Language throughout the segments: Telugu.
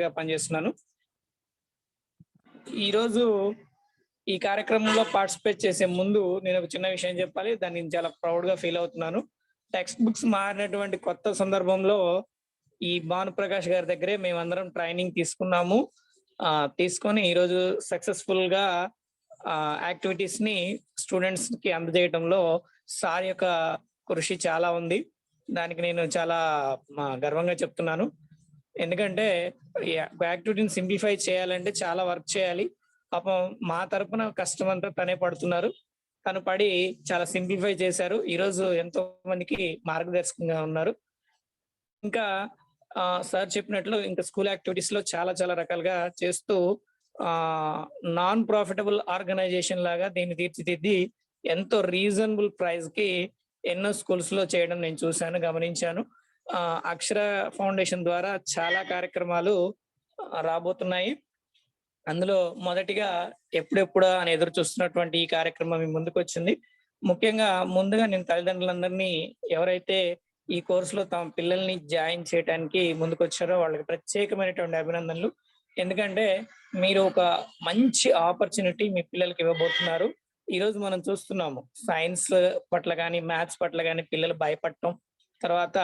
గా పనిచేస్తున్నాను. ఈరోజు ఈ కార్యక్రమంలో పార్టిసిపేట్ చేసే ముందు నేను ఒక చిన్న విషయం చెప్పాలి. దాన్ని చాలా ప్రౌడ్ గా ఫీల్ అవుతున్నాను. టెక్స్ట్ బుక్స్ మారినటువంటి కొత్త సందర్భంలో ఈ భానుప్రకాష్ గారి దగ్గరే మేమందరం ట్రైనింగ్ తీసుకున్నాము. తీసుకొని ఈరోజు సక్సెస్ఫుల్ గా యాక్టివిటీస్ ని స్టూడెంట్స్ కి అందజేయడంలో సార్ యొక్క కృషి చాలా ఉంది. దానికి నేను చాలా గర్వంగా చెప్తున్నాను. ఎందుకంటే యాక్టివిటీని సింప్లిఫై చేయాలంటే చాలా వర్క్ చేయాలి. పాపం మా తరపున కష్టం అంతా తనే పడుతున్నారు. తను పడి చాలా సింప్లిఫై చేశారు. ఈరోజు ఎంతో మందికి మార్గదర్శకంగా ఉన్నారు. ఇంకా సార్ చెప్పినట్లు ఇంకా స్కూల్ యాక్టివిటీస్ లో చాలా చాలా రకాలుగా చేస్తూ నాన్ ప్రాఫిటబుల్ ఆర్గనైజేషన్ లాగా దీన్ని తీర్చిదిద్ది ఎంతో రీజనబుల్ ప్రైస్ కి ఎన్నో స్కూల్స్ లో చేయడం నేను చూశాను, గమనించాను. అక్షర ఫౌండేషన్ ద్వారా చాలా కార్యక్రమాలు రాబోతున్నాయి. అందులో మొదటిగా ఎప్పుడెప్పుడా అని ఎదురు చూస్తున్నటువంటి ఈ కార్యక్రమం మీ ముందుకు వచ్చింది. ముఖ్యంగా ముందుగా నేను తల్లిదండ్రులందరినీ ఎవరైతే ఈ కోర్సులో తమ పిల్లల్ని జాయిన్ చేయడానికి ముందుకు వచ్చారో వాళ్ళకి ప్రత్యేకమైనటువంటి అభినందనలు. ఎందుకంటే మీరు ఒక మంచి ఆపర్చునిటీ మీ పిల్లలకి ఇవ్వబోతున్నారు. ఈరోజు మనం చూస్తున్నాము సైన్స్ పట్ల కానీ మ్యాథ్స్ పట్ల కానీ పిల్లలు భయపడటం, తర్వాత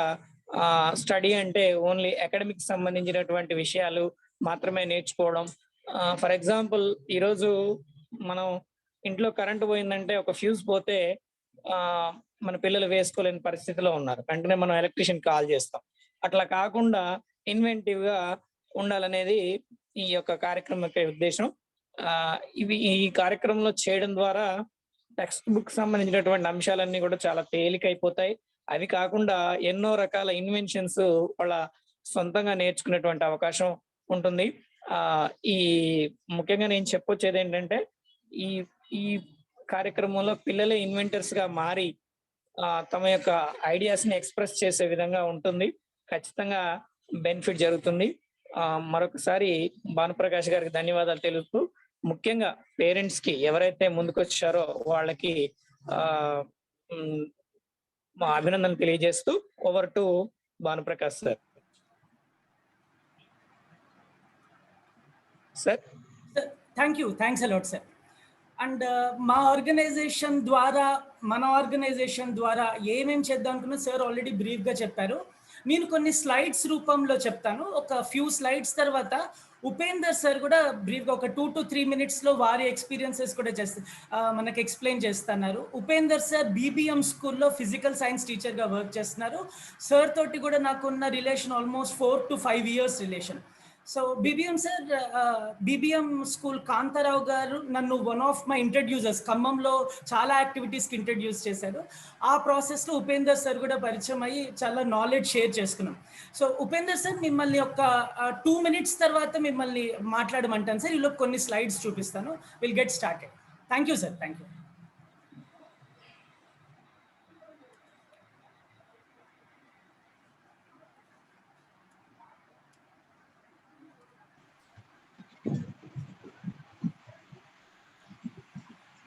స్టడీ అంటే ఓన్లీ అకాడమిక్ సంబంధించినటువంటి విషయాలు మాత్రమే నేర్చుకోవడం. ఫర్ ఎగ్జాంపుల్ ఈరోజు మనం ఇంట్లో కరెంట్ పోయిందంటే ఒక ఫ్యూజ్ పోతే మన పిల్లలు వేసుకోలేని పరిస్థితిలో ఉన్నారు. వెంటనే మనం ఎలక్ట్రీషియన్ కాల్ చేస్తాం. అట్లా కాకుండా ఇన్వెంటివ్ గా ఉండాలనేది ఈ యొక్క కార్యక్రమం యొక్క ఉద్దేశం. ఈ కార్యక్రమంలో చేయడం ద్వారా టెక్స్ట్ బుక్ సంబంధించినటువంటి అంశాలన్నీ కూడా చాలా తేలికైపోతాయి. అవి కాకుండా ఎన్నో రకాల ఇన్వెన్షన్స్ వాళ్ళ సొంతంగా నేర్చుకునేటువంటి అవకాశం ఉంటుంది. ఈ ముఖ్యంగా నేను చెప్పొచ్చేది ఏంటంటే ఈ ఈ కార్యక్రమంలో పిల్లలే ఇన్వెంటర్స్ గా మారి తమ యొక్క ఐడియాస్ ని ఎక్స్ప్రెస్ చేసే విధంగా ఉంటుంది. ఖచ్చితంగా బెనిఫిట్ జరుగుతుంది. మరొకసారి భానుప్రకాష్ గారికి ధన్యవాదాలు తెలుపుతూ, ముఖ్యంగా పేరెంట్స్ కి ఎవరైతే ముందుకొచ్చారో వాళ్ళకి మా అభినందనలు తెలియజేస్తూ over to Bhanuprakash sir. Sir thanks a lot sir. And మన ఆర్గనైజేషన్ ద్వారా ఏమేం చేద్దాం అనుకున్నా సార్ ఆల్రెడీ బ్రీఫ్గా చెప్పారు. నేను కొన్ని స్లైడ్స్ రూపంలో చెప్తాను. ఒక ఫ్యూ స్లైడ్స్ తర్వాత ఉపేందర్ సార్ కూడా బ్రీఫ్గా ఒక 2 to 3 minutesలో వారి ఎక్స్పీరియన్సెస్ కూడా మనకి ఎక్స్ప్లెయిన్ చేస్తున్నారు. ఉపేందర్ సార్ బీబీఎం స్కూల్లో ఫిజికల్ సైన్స్ టీచర్గా వర్క్ చేస్తున్నారు. సార్ తోటి కూడా నాకున్న relation almost 4 to 5 years relation. So BBM sir, BBM school Kantharao గారు నన్ను వన్ ఆఫ్ మై ఇంట్రడ్యూసర్స్, ఖమ్మంలో చాలా యాక్టివిటీస్కి ఇంట్రడ్యూస్ చేశారు. ఆ ప్రాసెస్లో ఉపేందర్ సార్ కూడా పరిచయం అయ్యి చాలా నాలెడ్జ్ షేర్ చేసుకున్నాం. సో ఉపేందర్ సార్ మిమ్మల్ని ఒక 2 minutes తర్వాత మిమ్మల్ని మాట్లాడమంటాను సార్. ఈలో కొన్ని స్లైడ్స్ చూపిస్తాను. Will get started. Thank you sir. Thank you.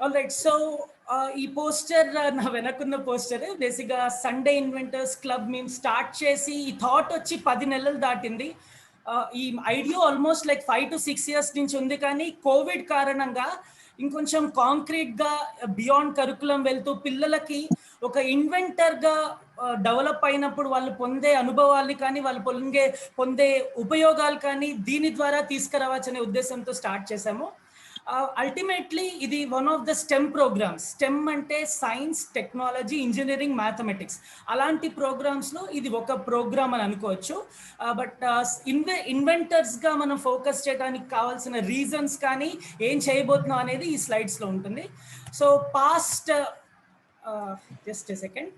Alright. So ఈ పోస్టర్ నా వెనకున్న పోస్టర్ బేసిక్గా సండే ఇన్వెంటర్స్ క్లబ్ మేము స్టార్ట్ చేసి ఈ థాట్ వచ్చి 10 నెలలు దాటింది. ఈ idea almost like 5 to 6 years నుంచి ఉంది. కానీ కోవిడ్ కారణంగా ఇంకొంచెం కాంక్రీట్గా బియాండ్ కరికులం వెళ్తూ పిల్లలకి ఒక ఇన్వెంటర్గా డెవలప్ అయినప్పుడు వాళ్ళు పొందే అనుభవాలు కానీ వాళ్ళు పొందే ఉపయోగాలు కానీ దీని ద్వారా తీసుకురావచ్చనే ఉద్దేశంతో స్టార్ట్ చేశాము. అల్టిమేట్లీ ఇది one of the stem programmes. Stem అంటే సైన్స్, టెక్నాలజీ, ఇంజనీరింగ్, మ్యాథమెటిక్స్. అలాంటి ప్రోగ్రామ్స్లో ఇది ఒక ప్రోగ్రామ్ అని అనుకోవచ్చు. బట్ ఇన్వెంటర్స్గా మనం ఫోకస్ చేయడానికి కావాల్సిన రీజన్స్ కానీ ఏం చేయబోతున్నాం అనేది ఈ స్లైడ్స్లో ఉంటుంది. So past just a second.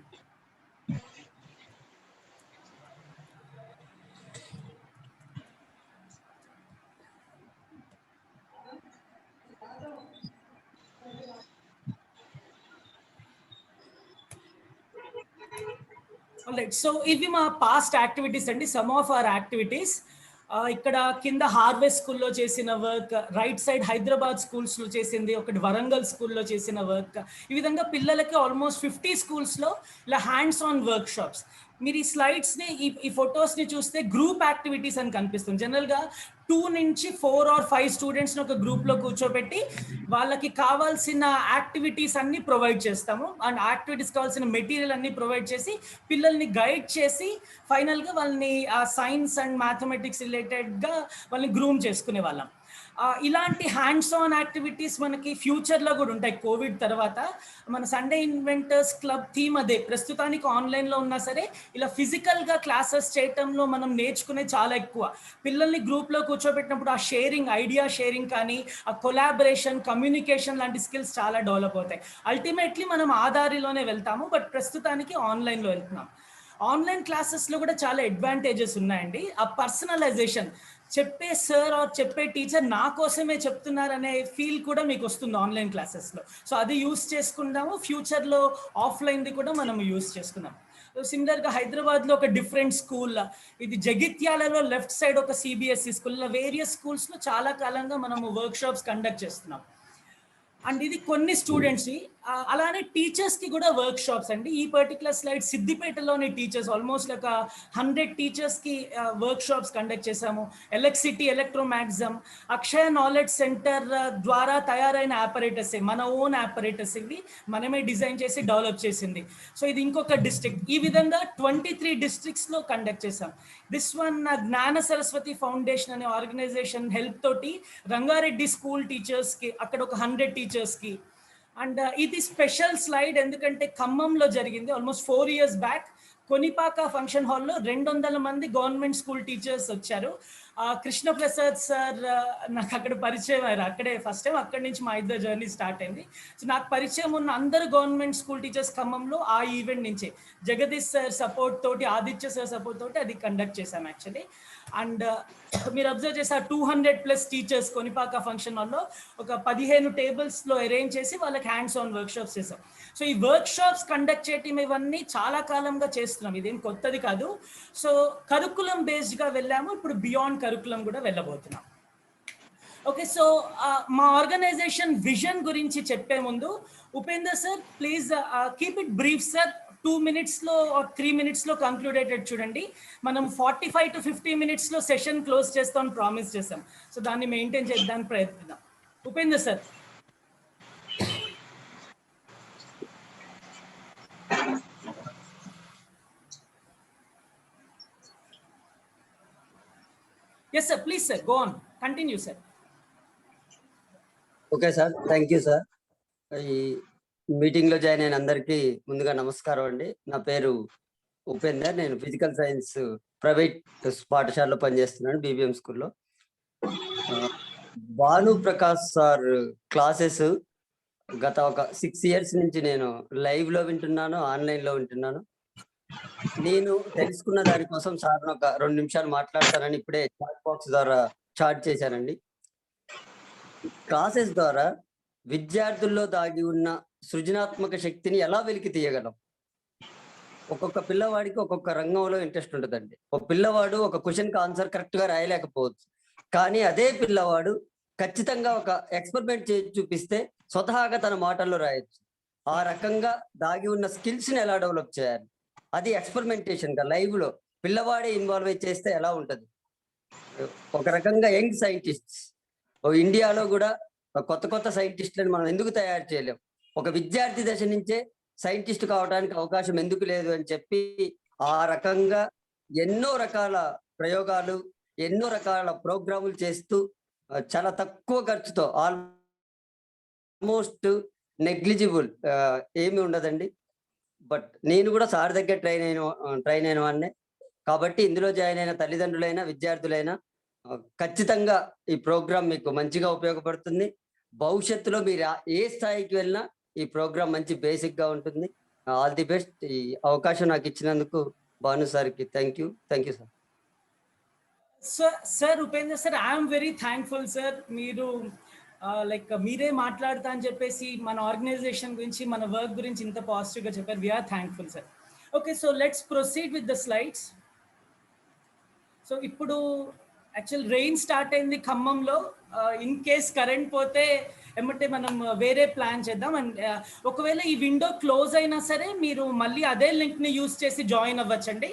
Alright, so ఇవి మా పాస్ట్ యాక్టివిటీస్ అండి, సమ్ ఆఫ్ అవర్ యాక్టివిటీస్. ఇక్కడ కింద హార్వెస్ట్ స్కూల్లో చేసిన వర్క్, రైట్ సైడ్ హైదరాబాద్ స్కూల్స్లో చేసింది, ఒకటి వరంగల్ స్కూల్లో చేసిన వర్క్. ఈ విధంగా పిల్లలకి ఆల్మోస్ట్ 50 స్కూల్స్లో ఇలా హ్యాండ్స్ ఆన్ వర్క్ షాప్స్. మీరు ఈ స్లైడ్స్ని ఈ ఫొటోస్ని చూస్తే గ్రూప్ యాక్టివిటీస్ అని కనిపిస్తుంది. జనరల్గా 2 నుంచి 4 or 5 స్టూడెంట్స్ని ఒక గ్రూప్లో కూర్చోబెట్టి వాళ్ళకి కావాల్సిన యాక్టివిటీస్ అన్ని ప్రొవైడ్ చేస్తాము. అండ్ యాక్టివిటీస్ కావాల్సిన మెటీరియల్ అన్ని ప్రొవైడ్ చేసి పిల్లల్ని గైడ్ చేసి ఫైనల్గా వాళ్ళని సైన్స్ అండ్ మ్యాథమెటిక్స్ రిలేటెడ్గా వాళ్ళని గ్రూమ్ చేసుకునే వాళ్ళం. ఇలాంటి హ్యాండ్స్ ఆన్ యాక్టివిటీస్ మనకి ఫ్యూచర్లో కూడా ఉంటాయి. కోవిడ్ తర్వాత మన సండే ఇన్వెంటర్స్ క్లబ్ థీమ్ అదే. ప్రస్తుతానికి ఆన్లైన్లో ఉన్నా సరే ఇలా ఫిజికల్గా క్లాసెస్ చేయటంలో మనం నేర్చుకునే చాలా ఎక్కువ. పిల్లల్ని గ్రూప్లో కూర్చోబెట్టినప్పుడు ఆ షేరింగ్, ఐడియా షేరింగ్ కానీ ఆ కొలాబరేషన్, కమ్యూనికేషన్ లాంటి స్కిల్స్ చాలా డెవలప్ అవుతాయి. అల్టిమేట్లీ మనం ఆ దారిలోనే వెళ్తాము, బట్ ప్రస్తుతానికి ఆన్లైన్లో వెళ్తున్నాం. ఆన్లైన్ క్లాసెస్లో కూడా చాలా అడ్వాంటేజెస్ ఉన్నాయండి. ఆ పర్సనలైజేషన్, చెప్పే సార్ ఆర్ చెప్పే టీచర్ నా కోసమే చెప్తున్నారనే ఫీల్ కూడా మీకు వస్తుంది ఆన్లైన్ క్లాసెస్లో. సో అది యూస్ చేసుకుందాము. ఫ్యూచర్లో ఆఫ్లైన్ది కూడా మనం యూస్ చేసుకుందాం. సిమిలర్గా హైదరాబాద్లో ఒక డిఫరెంట్ స్కూల్, ఇది జగిత్యాలలో లెఫ్ట్ సైడ్ ఒక సిబిఎస్ఈ స్కూల్, వేరియస్ స్కూల్స్లో చాలా కాలంగా మనము వర్క్ షాప్స్ కండక్ట్ చేస్తున్నాం. అండ్ ఇది కొన్ని స్టూడెంట్స్కి, అలానే టీచర్స్కి కూడా వర్క్ షాప్స్ అండి. ఈ పర్టికులర్ స్లైడ్ సిద్దిపేటలోని టీచర్స్, ఆల్మోస్ట్ ఒక 100 టీచర్స్కి వర్క్ షాప్స్ కండక్ట్ చేశాము. ఎలక్ట్రిసిటీ, ఎలక్ట్రోమాగ్జమ్, అక్షయ నాలెడ్జ్ సెంటర్ ద్వారా తయారైన ఆపరేటర్స్, మన ఓన్ ఆపరేటర్స్, ఇవి మనమే డిజైన్ చేసి డెవలప్ చేసింది. సో ఇది ఇంకొక డిస్ట్రిక్ట్. ఈ విధంగా 23 డిస్ట్రిక్ట్స్లో కండక్ట్ చేశాం. దిస్ వన్ జ్ఞాన సరస్వతి ఫౌండేషన్ అనే ఆర్గనైజేషన్ హెల్ప్ తోటి రంగారెడ్డి స్కూల్ టీచర్స్కి, అక్కడ ఒక 100 టీచర్స్కి. అండ్ ఇది స్పెషల్ స్లైడ్ ఎందుకంటే ఖమ్మంలో జరిగింది ఆల్మోస్ట్ 4 years బ్యాక్. కొనిపాక ఫంక్షన్ హాల్లో 200 మంది గవర్నమెంట్ స్కూల్ టీచర్స్ వచ్చారు. కృష్ణప్రసాద్ సార్ నాకు అక్కడ పరిచయం అయ్యారు. అక్కడే ఫస్ట్ టైం అక్కడి నుంచి మా ఇద్దరు జర్నీ స్టార్ట్ అయింది. సో నాకు పరిచయం ఉన్న అందరు గవర్నమెంట్ స్కూల్ టీచర్స్ ఖమ్మంలో ఆ ఈవెంట్ నుంచే జగదీష్ సార్ సపోర్ట్ తోటి, ఆదిత్య సార్ సపోర్ట్ తోటి అది కండక్ట్ చేశాం యాక్చువల్లీ. అండ్ మీరు అబ్జర్వ్ చేశారు 200+ టీచర్స్ కొనిపాక ఫంక్షన్ హాల్లో ఒక 15 టేబుల్స్లో అరేంజ్ చేసి వాళ్ళకి హ్యాండ్స్ ఆన్ వర్క్ షాప్స్ చేసాం. సో ఈ వర్క్ షాప్స్ కండక్ట్ చేయటం ఇవన్నీ చాలా కాలంగా చేస్తున్నాం, ఇదేం కొత్తది కాదు. సో కరికులం బేస్డ్గా వెళ్ళాము, ఇప్పుడు బియాండ్ కరికులం కూడా వెళ్ళబోతున్నాం. ఓకే, సో మా ఆర్గనైజేషన్ విజన్ గురించి చెప్పే ముందు Upender sir please keep it brief sir. 2 minutesలో or 3 minutesలో కంక్లూడేటెడ్ చూడండి. మనం 45 to 50 minutesలో సెషన్ క్లోజ్ చేస్తాం ప్రామిస్ చేస్తాం. సో దాన్ని మెయింటైన్ చేయడానికి ప్రయత్నిద్దాం. Upender sir. Yes sir, please sir, go on, continue sir. Okay sir, thank you sir. ఈ మీటింగ్లో జాయిన్ అయిన అందరికీ ముందుగా నమస్కారం అండి. నా పేరు ఉపేందర్, నేను ఫిజికల్ సైన్స్ ప్రైవేట్ పాఠశాలలో పనిచేస్తున్నాను, బీబీఎం స్కూల్లో. భాను ప్రకాష్ సార్ క్లాసెస్ గత ఒక 6 years నుంచి నేను లైవ్లో వింటున్నాను, ఆన్లైన్లో వింటున్నాను. నేను తెలుసుకున్న దానికోసం సార్ ఒక 2 నిమిషాలు మాట్లాడతానని ఇప్పుడే చాట్ బాక్స్ ద్వారా చాట్ చేశానండి. క్లాసెస్ ద్వారా విద్యార్థుల్లో దాగి ఉన్న సృజనాత్మక శక్తిని ఎలా వెలికి తీయగలం? ఒక్కొక్క పిల్లవాడికి ఒక్కొక్క రంగంలో ఇంట్రెస్ట్ ఉంటుందండి. ఒక పిల్లవాడు ఒక క్వశ్చన్కి ఆన్సర్ కరెక్ట్గా రాయలేకపోవచ్చు, కానీ అదే పిల్లవాడు ఖచ్చితంగా ఒక ఎక్స్పెరిమెంట్ చేసి చూపిస్తే స్వతహాగా తన మాటల్లో రాయొచ్చు. ఆ రకంగా దాగి ఉన్న స్కిల్స్ని ఎలా డెవలప్ చేయాలి, అది ఎక్స్పెరిమెంటేషన్గా లైవ్లో పిల్లవాడే ఇన్వాల్వ్ అయి చేస్తే ఎలా ఉంటుంది? ఒక రకంగా యంగ్ సైంటిస్ట్స్ ఇండియాలో కూడా కొత్త కొత్త సైంటిస్టులను మనం ఎందుకు తయారు చేయలేం? ఒక విద్యార్థి దశ నుంచే సైంటిస్ట్ కావడానికి అవకాశం ఎందుకు లేదు అని చెప్పి ఆ రకంగా ఎన్నో రకాల ప్రయోగాలు, ఎన్నో రకాల ప్రోగ్రాములు చేస్తూ చాలా తక్కువ ఖర్చుతో, ఆల్మోస్ట్ నెగ్లిజిబుల్, ఏమి ఉండదండి. బట్ నేను కూడా సార్ దగ్గర ట్రైన్ అయిన వాడినే కాబట్టి ఇందులో జాయిన్ అయిన తల్లిదండ్రులైనా విద్యార్థులైనా ఖచ్చితంగా ఈ ప్రోగ్రామ్ మీకు మంచిగా ఉపయోగపడుతుంది. భవిష్యత్తులో మీరు ఏ స్థాయికి వెళ్ళినా ఈ ప్రోగ్రామ్ మంచి బేసిక్ గా ఉంటుంది. All the best. ఈ అవకాశం నాకు ఇచ్చినందుకు భాను సార్కి thank you sir. Sir Upendra sir, I'm very thankful sir. మీరు మీరే మాట్లాడతా అని చెప్పేసి మన ఆర్గనైజేషన్ గురించి, మన వర్క్ గురించి ఇంత పాజిటివ్గా చెప్పారు. We're thankful sir. Okay, so let's proceed with the slides. So ఇప్పుడు యాక్చువల్ రెయిన్ స్టార్ట్ అయింది ఖమ్మంలో. ఇన్ కేస్ కరెంట్ పోతే ఏమంటే మనం వేరే ప్లాన్ చేద్దాం. అండ్ ఒకవేళ ఈ విండో క్లోజ్ అయినా సరే మీరు మళ్ళీ అదే లింక్ని యూజ్ చేసి జాయిన్ అవ్వచ్చండి.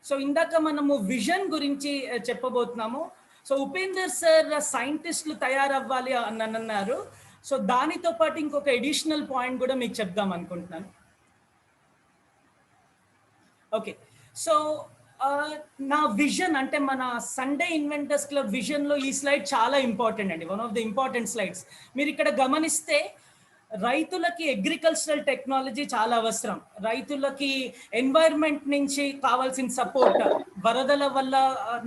సో ఇందాక మనము విజన్ గురించి చెప్పబోతున్నాము. సో ఉపేందర్ సార్ సైంటిస్టులు తయారవ్వాలి అని అన్నారు. సో దానితో పాటు ఇంకొక ఎడిషనల్ పాయింట్ కూడా మీకు చెప్దాం అనుకుంటున్నాను. ఓకే, సో నా విజన్ అంటే మన సండే ఇన్వెంటర్స్ క్లబ్ విజన్లో ఈ స్లైడ్ చాలా ఇంపార్టెంట్ అండి. One of the important slides. మీరు ఇక్కడ గమనిస్తే రైతులకి అగ్రికల్చరల్ టెక్నాలజీ చాలా అవసరం. రైతులకి ఎన్వైర్న్మెంట్ నుంచి కావాల్సిన సపోర్ట్, వరదల వల్ల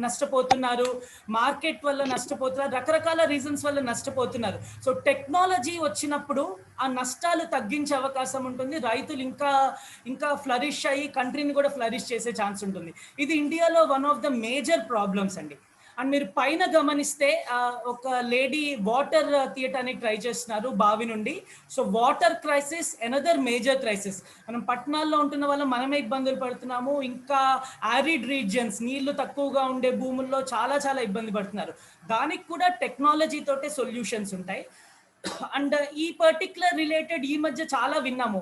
నష్టపోతున్నారు, మార్కెట్ వల్ల నష్టపోతున్నారు, రకరకాల రీజన్స్ వల్ల నష్టపోతున్నారు. సో టెక్నాలజీ వచ్చినప్పుడు ఆ నష్టాలు తగ్గించే అవకాశం ఉంటుంది. రైతులు ఇంకా ఫ్లరిష్ అయ్యి కంట్రీని కూడా ఫ్లరిష్ చేసే ఛాన్స్ ఉంటుంది. ఇది ఇండియాలో one of the major problems అండి. అండ్ మీరు పైన గమనిస్తే ఒక లేడీ వాటర్ తీయటానికి ట్రై చేస్తున్నారు బావి నుండి. So water crisis another major crisis. మనం పట్టణాల్లో ఉంటున్న వల్ల మనమే ఇబ్బందులు పడుతున్నాము. ఇంకా ఆరిడ్ రీజియన్స్, నీళ్లు తక్కువగా ఉండే భూముల్లో చాలా చాలా ఇబ్బంది పడుతున్నారు. దానికి కూడా టెక్నాలజీ తోటే సొల్యూషన్స్ ఉంటాయి. అండ్ ఈ పర్టికులర్ రిలేటెడ్ ఈ మధ్య చాలా విన్నాము.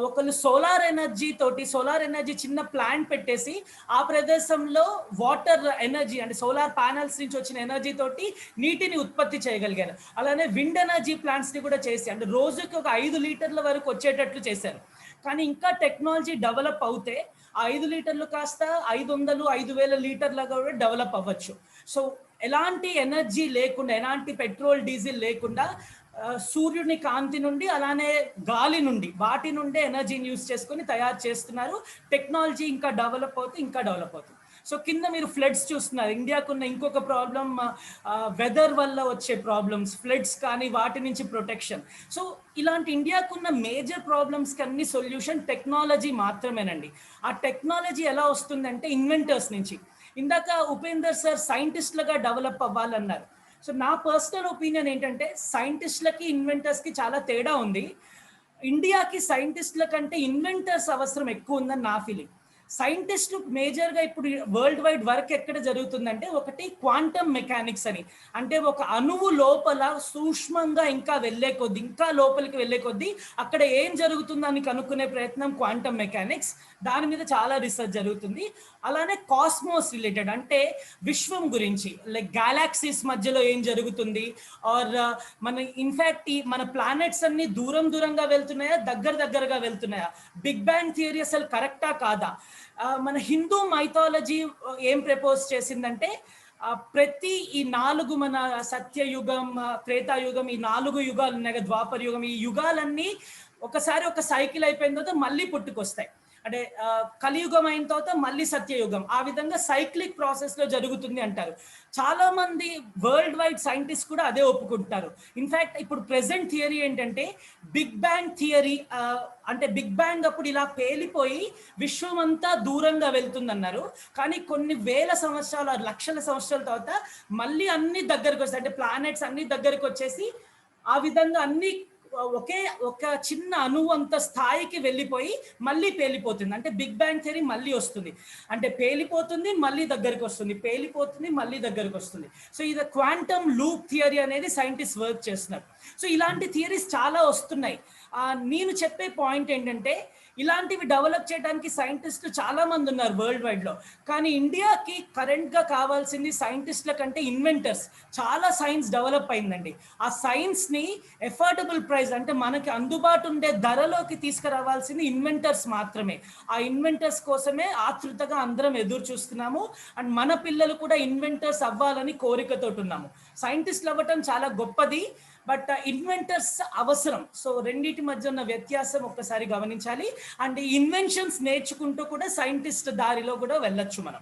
ఒకళ్ళు సోలార్ ఎనర్జీ చిన్న ప్లాంట్ పెట్టేసి ఆ ప్రదేశంలో వాటర్ ఎనర్జీ అంటే సోలార్ ప్యానల్స్ నుంచి వచ్చిన ఎనర్జీ తోటి నీటిని ఉత్పత్తి చేయగలిగారు. అలానే విండ్ ఎనర్జీ ప్లాంట్స్ని కూడా చేసి అంటే రోజుకి ఒక 5 లీటర్ల వరకు వచ్చేటట్లు చేశారు. కానీ ఇంకా టెక్నాలజీ డెవలప్ అవుతే ఆ 5 లీటర్లు కాస్త 500-5000 లీటర్లుగా కూడా డెవలప్ అవ్వచ్చు. సో ఎలాంటి ఎనర్జీ లేకుండా, ఎలాంటి పెట్రోల్ డీజిల్ లేకుండా సూర్యుని కాంతి నుండి అలానే గాలి నుండి వాటి నుండే ఎనర్జీని యూజ్ చేసుకొని తయారు చేస్తున్నారు. టెక్నాలజీ ఇంకా డెవలప్ అవుతుంది. సో కింద మీరు ఫ్లడ్స్ చూస్తున్నారు. ఇండియాకున్న ఇంకొక ప్రాబ్లం వెదర్ వల్ల వచ్చే ప్రాబ్లమ్స్, ఫ్లడ్స్ కానీ వాటి నుంచి ప్రొటెక్షన్. సో ఇలాంటి ఇండియాకున్న మేజర్ ప్రాబ్లమ్స్కి అన్ని సొల్యూషన్ టెక్నాలజీ మాత్రమేనండి. ఆ టెక్నాలజీ ఎలా వస్తుందంటే ఇన్వెంటర్స్ నుంచి. ఇందాక ఉపేందర్ సార్ సైంటిస్టులుగా డెవలప్ అవ్వాలన్నారు. సో నా పర్సనల్ ఒపీనియన్ ఏంటంటే సైంటిస్టులకి ఇన్వెంటర్స్కి చాలా తేడా ఉంది. ఇండియాకి సైంటిస్టుల కంటే ఇన్వెంటర్స్ అవసరం ఎక్కువ ఉందని నా ఫీలింగ్. సైంటిస్టులు మేజర్గా ఇప్పుడు వరల్డ్ వైడ్ వర్క్ ఎక్కడ జరుగుతుందంటే ఒకటి క్వాంటమ్ మెకానిక్స్ అని, అంటే ఒక అణువు లోపల సూక్ష్మంగా ఇంకా లోపలికి వెళ్ళే కొద్దీ అక్కడ ఏం జరుగుతుందని కనుక్కునే ప్రయత్నం క్వాంటమ్ మెకానిక్స్. దాని మీద చాలా రీసెర్చ్ జరుగుతుంది. అలానే కాస్మోస్ రిలేటెడ్ అంటే విశ్వం గురించి, లైక్ గ్యాలాక్సీస్ మధ్యలో ఏం జరుగుతుంది, ఆర్ మన ప్లానెట్స్ అన్ని దూరంగా వెళ్తున్నాయా, దగ్గరగా వెళ్తున్నాయా, బిగ్ బ్యాంగ్ థియరీ అసలు కరెక్టా కాదా. మన హిందూ మైథాలజీ ఏం ప్రపోజ్ చేసిందంటే ప్రతి ఈ 4 మన సత్యయుగం, త్రేతాయుగం, ఈ 4 యుగాలు ఉన్నాయి కదా, ద్వాపర యుగం, ఈ యుగాలన్నీ ఒకసారి ఒక సైకిల్ అయిపోయిన తర్వాత మళ్ళీ పుట్టుకొస్తాయి. అంటే కలియుగం అయిన తర్వాత మళ్ళీ సత్యయుగం, ఆ విధంగా సైక్లిక్ ప్రాసెస్ లో జరుగుతుంది అంటారు. చాలా మంది వరల్డ్ వైడ్ సైంటిస్ట్ కూడా అదే ఒప్పుకుంటారు. ఇన్ఫాక్ట్ ఇప్పుడు ప్రెసెంట్ థియరీ ఏంటంటే బిగ్ బ్యాంగ్ థియరీ, అంటే బిగ్ బ్యాంగ్ అప్పుడు ఇలా పేలిపోయి విశ్వం అంతా దూరంగా వెళ్తుందన్నారు. కానీ కొన్ని వేల సంవత్సరాలు, లక్షల సంవత్సరాల తర్వాత మళ్ళీ అన్ని దగ్గరకు వస్తాయి. అంటే ప్లానెట్స్ అన్ని దగ్గరకు వచ్చేసి ఆ విధంగా అన్ని ఒక చిన్న అణువు అంత స్థాయికి వెళ్ళిపోయి మళ్ళీ పేలిపోతుంది. అంటే బిగ్ బ్యాంగ్ థియరీ మళ్ళీ వస్తుంది. అంటే పేలిపోతుంది, మళ్ళీ దగ్గరికి వస్తుంది, పేలిపోతుంది, మళ్ళీ దగ్గరికి వస్తుంది. సో ఇది క్వాంటమ్ లూప్ థియరీ అనేది సైంటిస్ట్ వర్క్ చేస్తున్నారు. సో ఇలాంటి థియరీస్ చాలా వస్తున్నాయి. నేను చెప్పే పాయింట్ ఏంటంటే ఇలాంటివి డెవలప్ చేయడానికి సైంటిస్టులు చాలా మంది ఉన్నారు వరల్డ్ వైడ్లో. కానీ ఇండియాకి కరెంట్గా కావాల్సింది సైంటిస్టుల కంటే ఇన్వెంటర్స్. చాలా సైన్స్ డెవలప్ అయిందండి. ఆ సైన్స్ని ఎఫోర్డబుల్ ప్రైస్ అంటే మనకి అందుబాటు ఉండే ధరలోకి తీసుకురావాల్సింది ఇన్వెంటర్స్ మాత్రమే. ఆ ఇన్వెంటర్స్ కోసమే ఆతృతగా అందరం ఎదురు చూస్తున్నాము. అండ్ మన పిల్లలు కూడా ఇన్వెంటర్స్ అవ్వాలని కోరికతోటి ఉన్నాము. సైంటిస్టులు అవ్వటం చాలా గొప్పది, బట్ ఇన్వెంటర్స్ అవసరం. సో రెండింటి మధ్య ఉన్న వ్యత్యాసం ఒక్కసారి గమనించాలి. అండ్ ఈ ఇన్వెన్షన్స్ నేర్చుకుంటూ కూడా సైంటిస్ట్ దారిలో కూడా వెళ్ళొచ్చు మనం.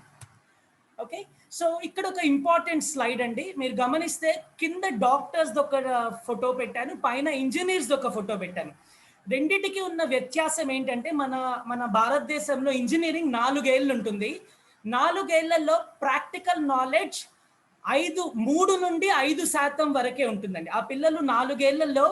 ఓకే, సో ఇక్కడ ఒక ఇంపార్టెంట్ స్లైడ్ అండి. మీరు గమనిస్తే కింద డాక్టర్స్ ఒక ఫోటో పెట్టాను, పైన ఇంజనీర్స్ ఒక ఫోటో పెట్టాను. రెండిటికి ఉన్న వ్యత్యాసం ఏంటంటే మన భారతదేశంలో ఇంజనీరింగ్ 4 ఏళ్ళు ఉంటుంది. 4 ఏళ్లలో ప్రాక్టికల్ నాలెడ్జ్ 3 నుండి 5% వరకే ఉంటుందండి. ఆ పిల్లలు 4 ఏళ్లలో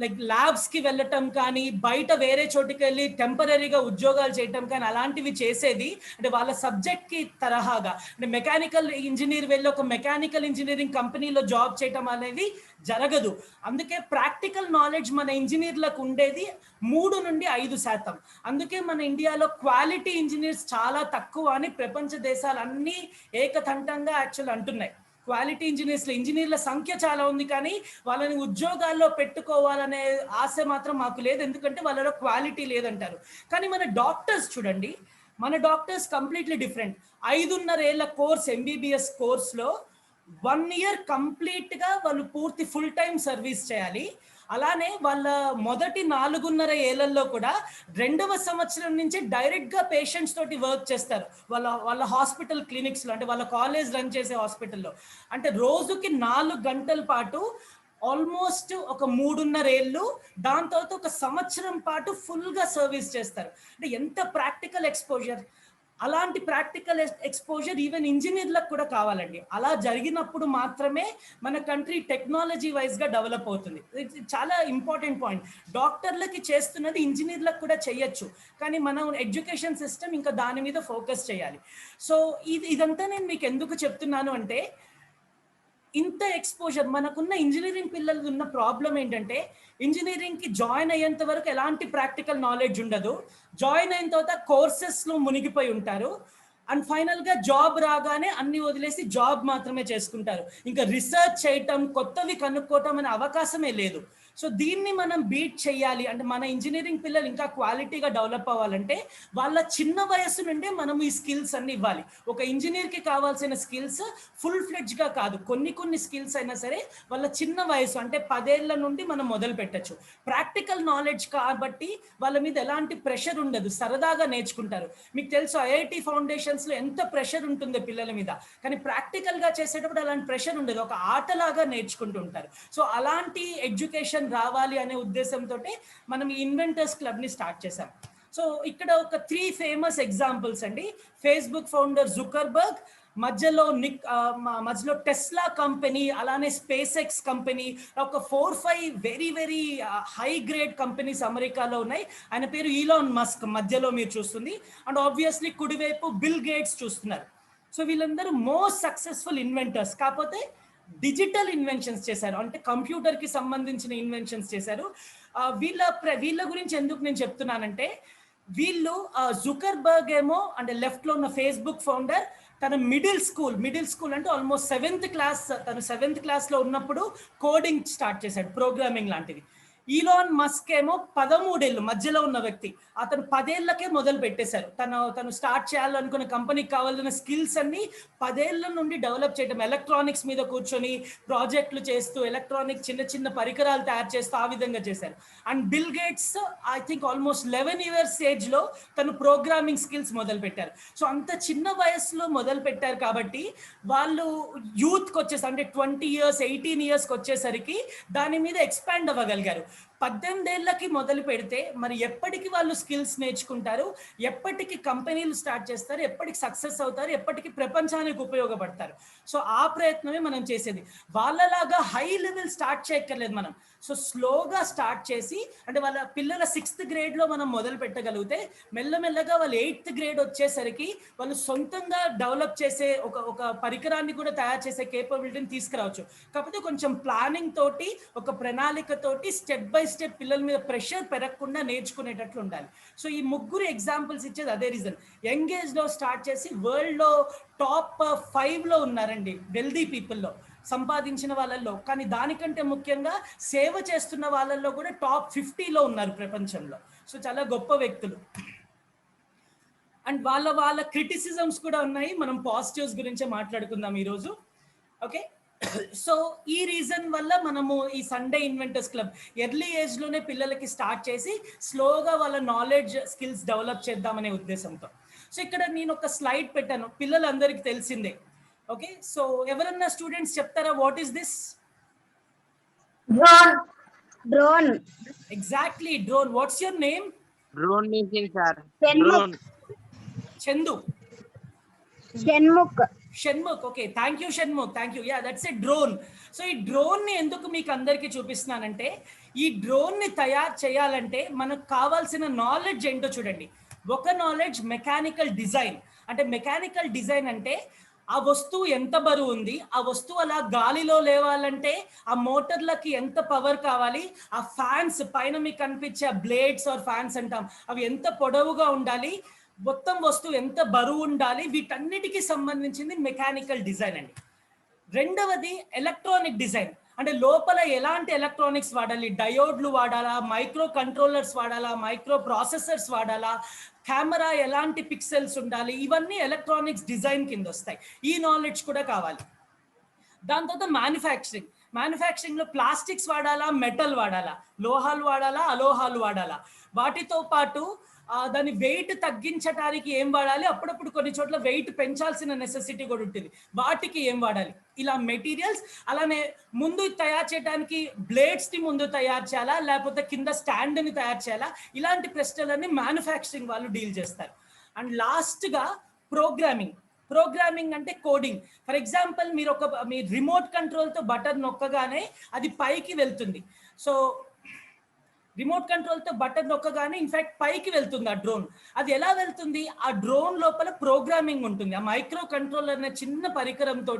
లైక్ ల్యాబ్స్కి వెళ్ళటం కానీ, బయట వేరే చోటుకి వెళ్ళి టెంపరీగా ఉద్యోగాలు చేయటం కానీ అలాంటివి చేసేది అంటే వాళ్ళ సబ్జెక్ట్కి తరహాగా. అంటే మెకానికల్ ఇంజనీర్ వెళ్ళి ఒక మెకానికల్ ఇంజనీరింగ్ కంపెనీలో జాబ్ చేయటం అనేది జరగదు. అందుకే ప్రాక్టికల్ నాలెడ్జ్ మన ఇంజనీర్లకు ఉండేది 3 నుండి 5%. అందుకే మన ఇండియాలో క్వాలిటీ ఇంజనీర్స్ చాలా తక్కువ అని ప్రపంచ దేశాలన్నీ ఏకతంటంగా యాక్చువల్ అంటున్నాయి. క్వాలిటీ ఇంజనీర్ల సంఖ్య చాలా ఉంది, కానీ వాళ్ళని ఉద్యోగాల్లో పెట్టుకోవాలనే ఆశ మాత్రం మాకు లేదు, ఎందుకంటే వాళ్ళలో క్వాలిటీ లేదంటారు. కానీ మన డాక్టర్స్ చూడండి, మన డాక్టర్స్ కంప్లీట్లీ డిఫరెంట్. 5.5 ఏళ్ల కోర్స్ MBBS కోర్స్లో 1 ఇయర్ కంప్లీట్గా వాళ్ళు పూర్తి ఫుల్ టైం సర్వీస్ చేయాలి. అలానే వాళ్ళ మొదటి 4.5 ఏళ్లలో కూడా 2వ సంవత్సరం నుంచి డైరెక్ట్గా పేషెంట్స్ తోటి వర్క్ చేస్తారు వాళ్ళ హాస్పిటల్ క్లినిక్స్లో, అంటే వాళ్ళ కాలేజ్ రన్ చేసే హాస్పిటల్లో. అంటే రోజుకి 4 గంటల పాటు ఆల్మోస్ట్ ఒక 3.5 ఏళ్ళు, దాని తర్వాత ఒక సంవత్సరం పాటు ఫుల్గా సర్వీస్ చేస్తారు. అంటే ఎంత ప్రాక్టికల్ ఎక్స్పోజర్! అలాంటి ప్రాక్టికల్ ఎక్స్పోజర్ ఈవెన్ ఇంజనీర్లకు కూడా కావాలండి. అలా జరిగినప్పుడు మాత్రమే మన కంట్రీ టెక్నాలజీ వైజ్గా డెవలప్ అవుతుంది. చాలా ఇంపార్టెంట్ పాయింట్. డాక్టర్లకి చేస్తున్నది ఇంజనీర్లకు కూడా చేయొచ్చు, కానీ మనం ఎడ్యుకేషన్ సిస్టమ్ ఇంకా దాని మీద ఫోకస్ చేయాలి. సో ఇదంతా నేను మీకు ఎందుకు చెప్తున్నాను అంటే, ఇంత ఎక్స్పోజర్ మనకున్న ఇంజనీరింగ్ పిల్లలకి ఉన్న ప్రాబ్లం ఏంటంటే, ఇంజనీరింగ్కి జాయిన్ అయ్యేంత వరకు ఎలాంటి ప్రాక్టికల్ నాలెడ్జ్ ఉండదు. జాయిన్ అయిన తర్వాత కోర్సెస్లో మునిగిపోయి ఉంటారు. అండ్ ఫైనల్గా జాబ్ రాగానే అన్ని వదిలేసి జాబ్ మాత్రమే చేసుకుంటారు. ఇంకా రీసెర్చ్ చేయటం, కొత్తవి కనుక్కోవటం అనే అవకాశమే లేదు. సో దీన్ని మనం బీట్ చేయాలి అంటే, మన ఇంజనీరింగ్ పిల్లలు ఇంకా క్వాలిటీగా డెవలప్ అవ్వాలంటే వాళ్ళ చిన్న వయస్సు నుండే మనం ఈ స్కిల్స్ అన్ని ఇవ్వాలి. ఒక ఇంజనీర్కి కావాల్సిన స్కిల్స్ ఫుల్ ఫ్లెడ్జ్గా కాదు, కొన్ని స్కిల్స్ అయినా సరే వాళ్ళ చిన్న వయసు అంటే 10 ఏళ్ల నుండి మనం మొదలు పెట్టచ్చు. ప్రాక్టికల్ నాలెడ్జ్ కాబట్టి వాళ్ళ మీద ఎలాంటి ప్రెషర్ ఉండదు, సరదాగా నేర్చుకుంటారు. మీకు తెలుసు IIT ఫౌండేషన్స్లో ఎంత ప్రెషర్ ఉంటుందో పిల్లల మీద, కానీ ప్రాక్టికల్గా చేసేటప్పుడు అలాంటి ప్రెషర్ ఉండదు, ఒక ఆటలాగా నేర్చుకుంటూ ఉంటారు. సో అలాంటి ఎడ్యుకేషన్ రావాలి అనే ఉద్దేశంతో మనం ఈ ఇన్వెంటర్స్ క్లబ్ ని స్టార్ట్ చేశాం. సో ఇక్కడ ఒక 3 ఫేమస్ ఎగ్జాంపుల్స్ అండి. ఫేస్బుక్ ఫౌండర్ జుకర్బర్గ్, మధ్యలో టెస్లా కంపెనీ, అలానే స్పేస్ ఎక్స్ కంపెనీ, ఒక 4-5 వెరీ హై గ్రేడ్ కంపెనీస్ అమెరికాలో ఉన్నాయి. ఆయన పేరు ఈలాన్ మస్క్ మధ్యలో మీరు చూస్తుంది. అండ్ ఆబ్వియస్లీ కుడివైపు బిల్ గేట్స్ చూస్తున్నారు. సో వీళ్ళందరూ మోస్ట్ సక్సెస్ఫుల్ ఇన్వెంటర్స్, కాకపోతే డిజిటల్ ఇన్వెన్షన్స్ చేశారు, అంటే కంప్యూటర్కి సంబంధించిన ఇన్వెన్షన్స్ చేశారు. వీళ్ళ గురించి ఎందుకు నేను చెప్తున్నానంటే, వీళ్ళు జుకర్బర్గ్ ఏమో అంటే లెఫ్ట్లో ఉన్న ఫేస్బుక్ ఫౌండర్, తన మిడిల్ స్కూల్ అంటే ఆల్మోస్ట్ 7th క్లాస్, తను 7th క్లాస్లో ఉన్నప్పుడు కోడింగ్ స్టార్ట్ చేశాడు, ప్రోగ్రామింగ్ లాంటివి. ఈలాన్ మస్క్ ఏమో 13 ఏళ్ళు మధ్యలో ఉన్న వ్యక్తి, అతను 10 ఏళ్లకే మొదలు పెట్టేశారు. తను స్టార్ట్ చేయాలనుకున్న కంపెనీకి కావాల్సిన స్కిల్స్ అన్ని 10 ఏళ్ల నుండి డెవలప్ చేయడం, ఎలక్ట్రానిక్స్ మీద కూర్చొని ప్రాజెక్టులు చేస్తూ, ఎలక్ట్రానిక్ చిన్న పరికరాలు తయారు చేస్తూ ఆ విధంగా చేశారు. And bill gates I think almost 11 years ఏజ్లో తను ప్రోగ్రామింగ్ స్కిల్స్ మొదలు పెట్టారు. సో అంత చిన్న వయసులో మొదలు పెట్టారు కాబట్టి వాళ్ళు యూత్కి వచ్చేసి అంటే 20 ఇయర్స్ 18 ఇయర్స్కి వచ్చేసరికి దాని మీద ఎక్స్పాండ్ అవ్వగలిగారు. 18 ఏళ్ళకి మొదలు పెడితే మరి ఎప్పటికి వాళ్ళు స్కిల్స్ నేర్చుకుంటారు, ఎప్పటికి కంపెనీలు స్టార్ట్ చేస్తారు, ఎప్పటికి సక్సెస్ అవుతారు, ఎప్పటికి ప్రపంచానికి ఉపయోగపడతారు. సో ఆ ప్రయత్నమే మనం చేసేది. వాళ్ళలాగా హై లెవెల్ స్టార్ట్ చేయక్కర్లేదు మనం. సో స్లోగా స్టార్ట్ చేసి, అంటే వాళ్ళ పిల్లల 6th గ్రేడ్లో మనం మొదలు పెట్టగలిగితే మెల్లమెల్లగా వాళ్ళు 8th గ్రేడ్ వచ్చేసరికి వాళ్ళు సొంతంగా డెవలప్ చేసే ఒక పరికరాన్ని కూడా తయారు చేసే కేపబిలిటీని తీసుకురావచ్చు. కాకపోతే కొంచెం ప్లానింగ్ తోటి, ఒక ప్రణాళిక తోటి స్టెప్ బై స్టెప్ పిల్లల మీద ప్రెషర్ పెరగకుండా నేర్చుకునేటట్లు ఉండాలి. సో ఈ 3 ఎగ్జాంపుల్స్ ఇచ్చేది అదే రీజన్. యంగ్ ఏజ్లో స్టార్ట్ చేసి వరల్డ్లో టాప్ 5లో ఉన్నారండి వెల్దీ పీపుల్లో, సంపాదించిన వాళ్ళల్లో. కానీ దానికంటే ముఖ్యంగా సేవ చేస్తున్న వాళ్ళల్లో కూడా టాప్ 50లో ఉన్నారు ప్రపంచంలో. సో చాలా గొప్ప వ్యక్తులు. అండ్ వాళ్ళ క్రిటిసిజమ్స్ కూడా ఉన్నాయి. మనం పాజిటివ్స్ గురించే మాట్లాడుకుందాం ఈరోజు. ఓకే, సో ఈ రీజన్ వల్ల మనము ఈ సండే ఇన్వెంటర్స్ క్లబ్ ఎర్లీ ఏజ్లోనే పిల్లలకి స్టార్ట్ చేసి స్లోగా వాళ్ళ నాలెడ్జ్ స్కిల్స్ డెవలప్ చేద్దామనే ఉద్దేశంతో. సో ఇక్కడ నేను ఒక స్లైడ్ పెట్టాను, పిల్లలందరికీ తెలిసిందే. ఓకే, సో ఎవరన్నా స్టూడెంట్స్ చెప్తారా what is this? Drone. Exactly, drone. What's your name? Drone means sir Shanmukh. Chandu. Shanmukh. Okay, thank you Shanmukh, thank you. Yeah, that's a drone. So ఈ డ్రోన్ని ఎందుకు మీకు అందరికీ చూపిస్తున్నానంటే, ఈ డ్రోన్ ని తయారు చేయాలంటే మనకు కావాల్సిన నాలెడ్జ్ ఏంటో చూడండి. ఒక నాలెడ్జ్ మెకానికల్ డిజైన్. అంటే మెకానికల్ డిజైన్ అంటే ఆ వస్తువు ఎంత బరువు ఉంది, ఆ వస్తువు అలా గాలిలో లేవాలంటే ఆ మోటార్లకి ఎంత పవర్ కావాలి, ఆ ఫ్యాన్స్ పైన మీకు కనిపించే బ్లేడ్స్ ఆర్ ఫ్యాన్స్ అంటాం అవి ఎంత పొడవుగా ఉండాలి, మొత్తం వస్తువు ఎంత బరువు ఉండాలి, వీటన్నిటికీ సంబంధించింది మెకానికల్ డిజైన్ అండి. రెండవది ఎలక్ట్రానిక్ డిజైన్. అంటే లోపల ఎలాంటి ఎలక్ట్రానిక్స్ వాడాలి, డయోడ్లు వాడాలా, మైక్రో కంట్రోలర్స్ వాడాలా, మైక్రో ప్రాసెసర్స్ వాడాలా, కెమెరా ఎలాంటి పిక్సెల్స్ ఉండాలి, ఇవన్నీ ఎలక్ట్రానిక్స్ డిజైన్ కింద వస్తాయి. ఈ నాలెడ్జ్ కూడా కావాలి. దాని తర్వాత మ్యానుఫ్యాక్చరింగ్ లో ప్లాస్టిక్స్ వాడాలా, మెటల్ వాడాలా, లోహాలు వాడాలా, అలోహాలు వాడాలా, వాటితో పాటు దాని వెయిట్ తగ్గించడానికి ఏం వాడాలి, అప్పుడప్పుడు కొన్ని చోట్ల వెయిట్ పెంచాల్సిన నెసెసిటీ కూడా ఉంటుంది, వాటికి ఏం వాడాలి, ఇలా మెటీరియల్స్. అలానే ముందు తయారు చేయడానికి బ్లేడ్స్ ని ముందు తయారు చేయాలా, లేకపోతే కింద స్టాండ్ ని తయారు చేయాలా, ఇలాంటి ప్రశ్నలన్నీ మ్యానుఫ్యాక్చరింగ్ వాళ్ళు డీల్ చేస్తారు. అండ్ లాస్ట్ గా ప్రోగ్రామింగ్ అంటే కోడింగ్. ఫర్ ఎగ్జాంపుల్ మీ రిమోట్ కంట్రోల్తో బటన్ నొక్కగానే అది పైకి వెళ్తుంది. సో రిమోట్ కంట్రోల్తో బటన్ నొక్కగానే ఇన్ఫాక్ట్ పైకి వెళ్తుంది ఆ డ్రోన్. అది ఎలా వెళ్తుంది, ఆ డ్రోన్ లోపల ప్రోగ్రామింగ్ ఉంటుంది. ఆ మైక్రో కంట్రోలర్ అనే చిన్న పరికరంతో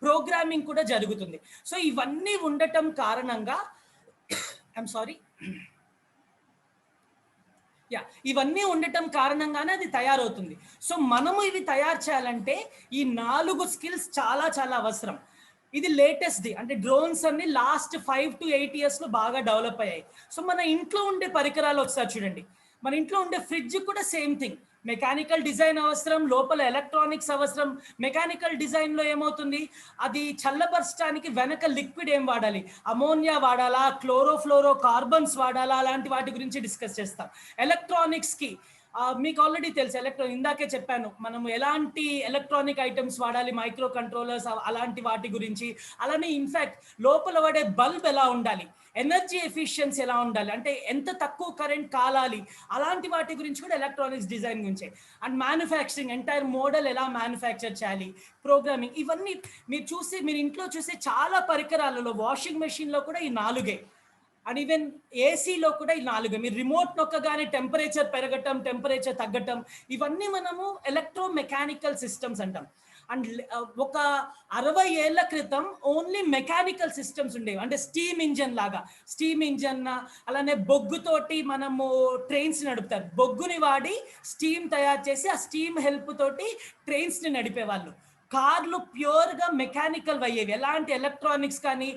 ప్రోగ్రామింగ్ కూడా జరుగుతుంది. సో ఇవన్నీ ఉండటం కారణంగా ఇవన్నీ ఉండటం కారణంగానే అది తయారవుతుంది. సో మనము ఇవి తయారు చేయాలంటే ఈ 4 స్కిల్స్ చాలా చాలా అవసరం. ఇది లేటెస్ట్ది. అంటే డ్రోన్స్ అన్ని లాస్ట్ 5 to 8 years లో బాగా డెవలప్ అయ్యాయి. సో మన ఇంట్లో ఉండే పరికరాలు ఒకసారి చూడండి. మన ఇంట్లో ఉండే ఫ్రిడ్జ్ కూడా సేమ్ థింగ్. మెకానికల్ డిజైన్ అవసరం, లోపల ఎలక్ట్రానిక్స్ అవసరం. మెకానికల్ డిజైన్లో ఏమవుతుంది, అది చల్లపరచడానికి వెనక లిక్విడ్ ఏం వాడాలి, అమోనియా వాడాలా, క్లోరోఫ్లోరో కార్బన్స్ వాడాలా, అలాంటి వాటి గురించి డిస్కస్ చేస్తాం. ఎలక్ట్రానిక్స్కి మీకు ఆల్రెడీ తెలుసు, ఇందాకే చెప్పాను మనము ఎలాంటి ఎలక్ట్రానిక్ ఐటమ్స్ వాడాలి, మైక్రో కంట్రోలర్స్ అలాంటి వాటి గురించి. అలానే ఇన్ఫాక్ట్ లోపల వాడే బల్బ్ ఎలా ఉండాలి, ఎనర్జీ ఎఫిషియన్సీ ఎలా ఉండాలి, అంటే ఎంత తక్కువ కరెంట్ కాలాలి, అలాంటి వాటి గురించి కూడా ఎలక్ట్రానిక్స్ డిజైన్ గురించి. అండ్ మ్యానుఫ్యాక్చరింగ్, ఎంటైర్ మోడల్ ఎలా మ్యానుఫ్యాక్చర్ చేయాలి, ప్రోగ్రామింగ్, ఇవన్నీ మీరు ఇంట్లో చూసే చాలా పరికరాలలో, వాషింగ్ మెషిన్లో కూడా ఈ 4. అండ్ ఈవెన్ ఏసీలో కూడా ఈ 4. మీరు రిమోట్ నొక్కగానే టెంపరేచర్ పెరగటం, టెంపరేచర్ తగ్గటం, ఇవన్నీ మనము ఎలక్ట్రోమెకానికల్ సిస్టమ్స్ అంటాం. అండ్ ఒక 60 ఏళ్ల క్రితం ఓన్లీ మెకానికల్ సిస్టమ్స్ ఉండేవి. అంటే స్టీమ్ ఇంజన్ అలానే బొగ్గుతోటి మనము ట్రైన్స్ నడుపుతారు. బొగ్గుని వాడి స్టీమ్ తయారు చేసి ఆ స్టీమ్ హెల్ప్ తోటి ట్రైన్స్ని నడిపేవాళ్ళు. కార్లు ప్యూర్గా మెకానికల్ అయ్యేవి, ఎలాంటి ఎలక్ట్రానిక్స్ కానీ.